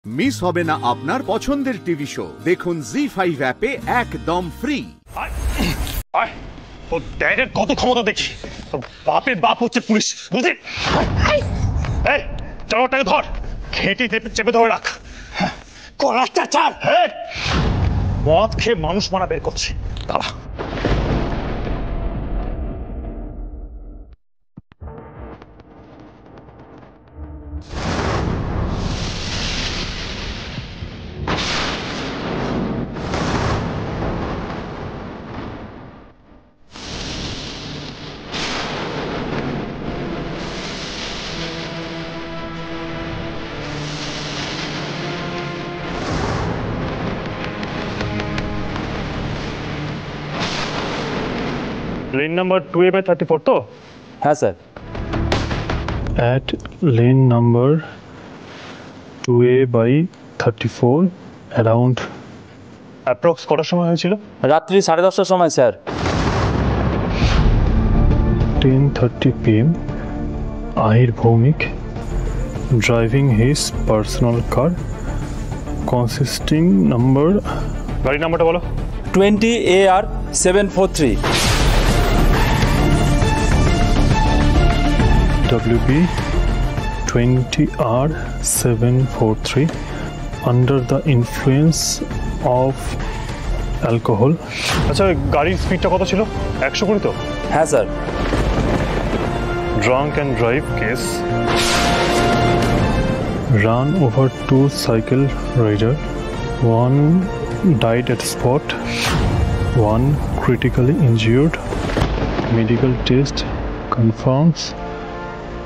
Miss হবে না আপনার পছন্দের টিভি শো। দেখুন জি5 অ্যাপে একদম ফ্রি। তোর ড্যাডের কত ক্ষমতা দেখি, তোর বাপের বাপ হচ্ছে পুলিশ, বুঝলি? এই চরটাকে ধর, খেটে চেপে ধরে রাখ। করাটা চার মদ খেয়ে মানুষ মারা বের করছে, দাঁড়া। लेन नंबर 2A/34 तो? हाँ sir. At lane number 2A/34 around approx কটার সময় হয়েছিল? রাত্রি 10:30টার সময় sir. 10:30 PM Ahir Bhomik driving his personal car consisting number, গাড়ি নাম্বারটা বলো। 20AR743 WB 20R743 under the influence of alcohol। আচ্ছা গাড়ির স্পিডটা কত ছিল? 120 তো? হ্যাঁ sir. Drunk and drive case, run over 2 cycle rider, 1 died at spot, 1 critically injured. Medical test confirms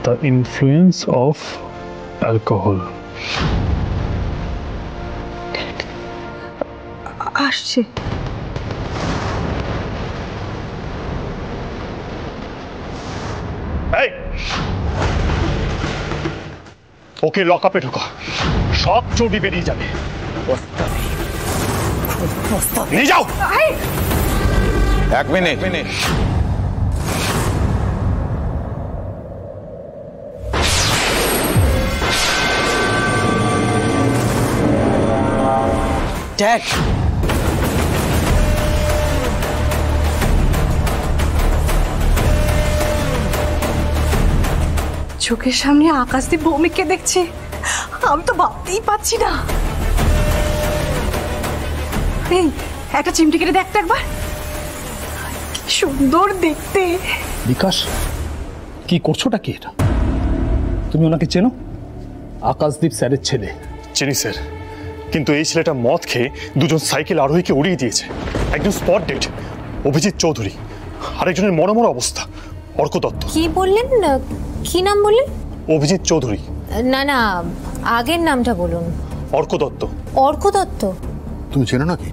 the influence of alcohol. আসছে। এই ওকে লকআপে ঢোকা, সব চর্বি বেরিয়ে যাবে। নিয়ে যাও। 1 মিনিট। ড্যাড, চোখের সামনে আকাশদীপ ভৌমিককে দেখছি, আমি তো ভাবতেই পাচ্ছি না। এই একটা চিমটি কেটে দেখতে একবার, কি সুন্দর দেখতে। বিকাশ, কি করছোটা কি এটা? তুমি ওনাকে চেনো? আকাশদীপ স্যারের ছেলে। চিনি স্যার, কিন্তু এই ছেলেটা মদ খেয়ে দুজন সাইকেল আরোহীকে উড়িয়ে দিয়েছে। একজন স্পট ডেড অভিজিৎ চৌধুরী, আরেকজনের মরমর অবস্থা অর্ক দত্ত। কি বললেন? কি নাম বললেন? অভিজিৎ চৌধুরী। না না, আগের নামটা বলুন। অর্ক দত্ত। অর্ক দত্ত? তুমি চেনো নাকি?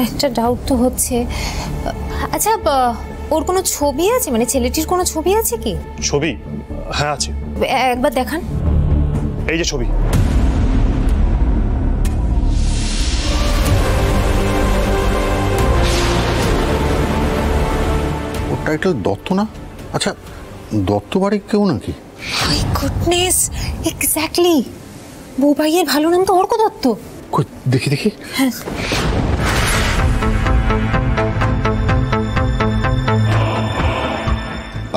একটা ডাউট তো হচ্ছে। আচ্ছা, ওর কোনো ছবি আছে? মানে ছেলেটির কোনো ছবি আছে কি? ছবি? হ্যাঁ আছে। একবার দেখান। এই যে ছবি। ওর টাইটেল দত্ত না? আচ্ছা, দত্ত বাড়ির কেউ নাকি? My goodness, exactly. বউ ভাইয়ের ভালো নাম তো অর্ক দত্ত। দেখি দেখি। হ্যাঁ।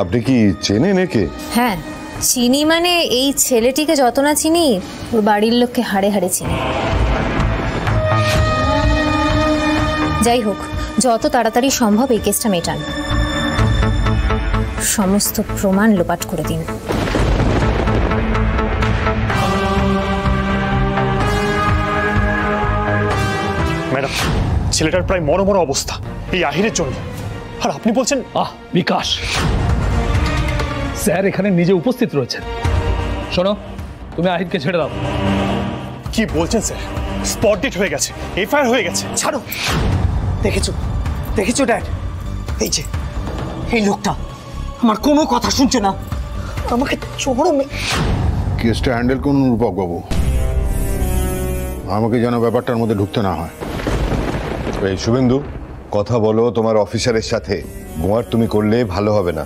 আপনি কি চেনেন একে? হ্যাঁ চিনি, মানে এই ছেলেটিকে যত না চিনি ওর বাড়ির লোককে হাড়ে হাড়ে চিনি। যাই হোক, যত তাড়াতাড়ি সম্ভব এই কেসটা মেটান, সমস্ত প্রমাণ লোপাট করে দিন। ম্যাডাম, ছেলেটার প্রায় মরমর অবস্থা এই আহিরের জন্য, আর আপনি বলছেন? বিকাশ, স্যার এখানে নিজে উপস্থিত রয়েছেন। শোনো, তুমি আহিরকে ছেড়ে দাও। কি বলছেন স্যার? স্পট ডেট হয়ে গেছে, এফআইআর হয়ে গেছে। ছাড়ো। দেখেছো দেখেছো ড্যাড, এই যে এই লোকটা আমার কোনো কথা শুনছে না, আমাকে চোরও। কেসটা হ্যান্ডেল করুন রূপক বাবু, আমাকে যেন ব্যাপারটার মধ্যে ঢুকতে না হয়। এই শুভেন্দু, কথা বলো তোমার অফিসারের সাথে, গোয়ার তুমি করলে ভালো হবে না।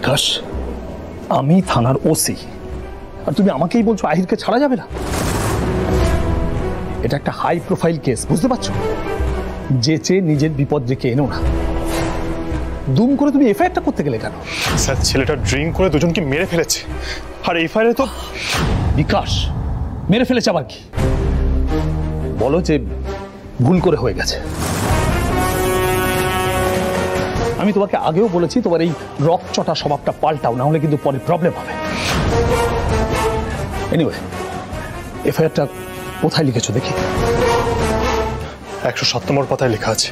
বিকাশ, আমি থানার ওসি, আর তুমি আমাকেই বলছো আহিরকে ছাড়া যাবে না? এটা একটা হাই প্রোফাইল কেস, বুঝতে পারছো? যে চেয়ে নিজের বিপদ রেখে এনো না। দুম করে তুমি এফআইআরটা করতে গেলে কেন? স্যার, ছেলেটা ড্রিঙ্ক করে দুজনকে মেরে ফেলেছে, আর এফআইআর তো। বিকাশ, মেরে ফেলেছে আবার কি? বলো যে ভুল করে হয়ে গেছে। আমি তোমাকে আগেও বলেছি তোমার এই রকচটা স্বভাবটা পাল্টাও, না হলে কিন্তু পরে প্রবলেম হবে। এনিওয়ে, এফআইআরটা কোথায় লিখেছো দেখি? 107 নম্বর পাতায় লেখা আছে।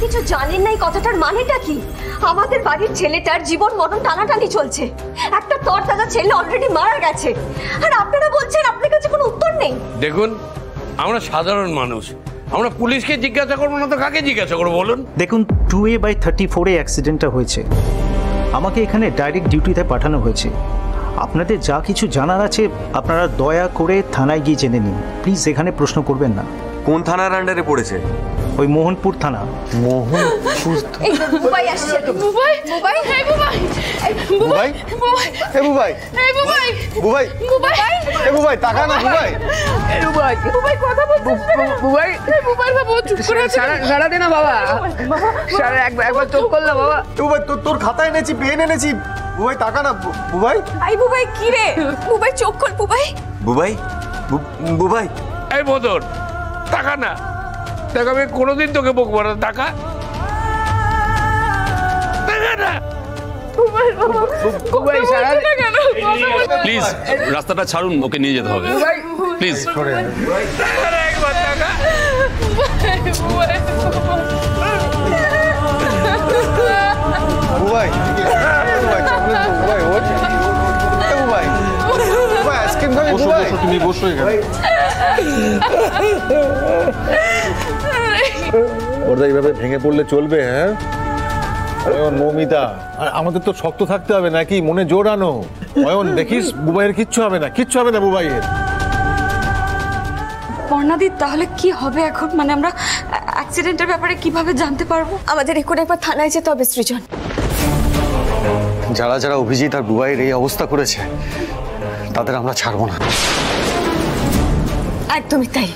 কিছু জানেন না এই কথাটার মানেটা কি? আমাদের বাড়ির ছেলেটার জীবন মরণ টানাটানি চলছে। একটা তরতাজা ছেলে অলরেডি মারা গেছে, আর আপনারা বলছেন আপনার কাছে কোনো উত্তর নেই। দেখুন, আমরা সাধারণ মানুষ, আমরা পুলিশকে জিজ্ঞাসা করবো না তো কাকে জিজ্ঞাসা করবো বলুন? দেখুন, 2A/34 অ্যাক্সিডেন্টটা হয়েছে। আমাকে এখানে ডাইরেক্ট ডিউটিতে পাঠানো হয়েছে। আপনাদের যা কিছু জানার আছে আপনারা দয়া করে থানায় গিয়ে জেনে নিন প্লিজ। এখানে প্রশ্ন করবেন না। কোন থানার আন্ডারে পড়েছে? ওই মোহনপুর থানা। মোহনপুর? এই বুবাই আসছে। বুবাই, বুবাই, হে বুবাই, বুবাই, হে বুবাই, হে বুবাই, বুবাই, বুবাই, হে বুবাই, তাকা না বুবাই। হে বুবাই, বুবাই কথা বলছিস না? বুবাই, হে বুবাই বাবা চুপ করে আছে। সারা দে না বাবা, সারা একবার চোখ করলা বাবা। বুবাই, তোর খাতায় এনেছি, পেন এনেছি। বুবাই, তাকা না বুবাই। আই বুবাই, কি রে? বুবাই চোখ খোল। বুবাই, বুবাই, বুবাই। এই বদর, টাকা না, টাকা আমি কোনোদিন তোকে বকবো না। টাকা, টাকা না। প্লিজ রাস্তাটা ছাড়ুন, ওকে নিয়ে যেতে হবে প্লিজ। বুবাই, আইসক্রিম খাবি? বুবাই, তুমি বসো এখানে। ওরা এইভাবে ভেঙে পড়লে চলবে? হ্যাঁ অয়ন, মৌমিতা, আমাদের তো শক্ত থাকতে হবে নাকি? মনে জোর আনো। অয়ন, দেখিস বুবাইয়ের কিচ্ছু হবে না, কিচ্ছু হবে না বুবাইয়ের। বর্ণাদি, তাহলে কি হবে এখন? মানে আমরা অ্যাক্সিডেন্টের ব্যাপারে কিভাবে জানতে পারবো? আমাদের এখন একবার থানায় যেতে হবে সৃজন। যারা যারা অভিজিৎ আর বুবাইয়ের এই অবস্থা করেছে তাদের আমরা ছাড়বো না। একদমই তাই।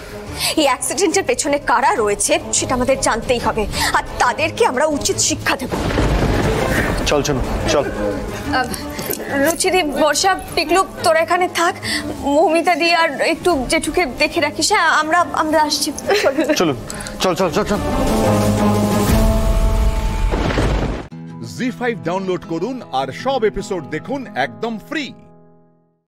এই অ্যাক্সিডেন্টের পেছনে কারা রয়েছে সেটা আমাদের জানতেই হবে, আর তাদেরকে আমরা উচিত শিক্ষা দেব। চল চল চল। রুচিদি, বর্ষা, পিকলু, তোরা এখানে থাক। মৌমিতা দি আর একটু জেঠুকে দেখে রাখিস। হ্যাঁ, আমরা আসছি। চলুন, চল চল চল চল। জি5 ডাউনলোড করুন আর সব এপিসোড দেখুন একদম ফ্রি।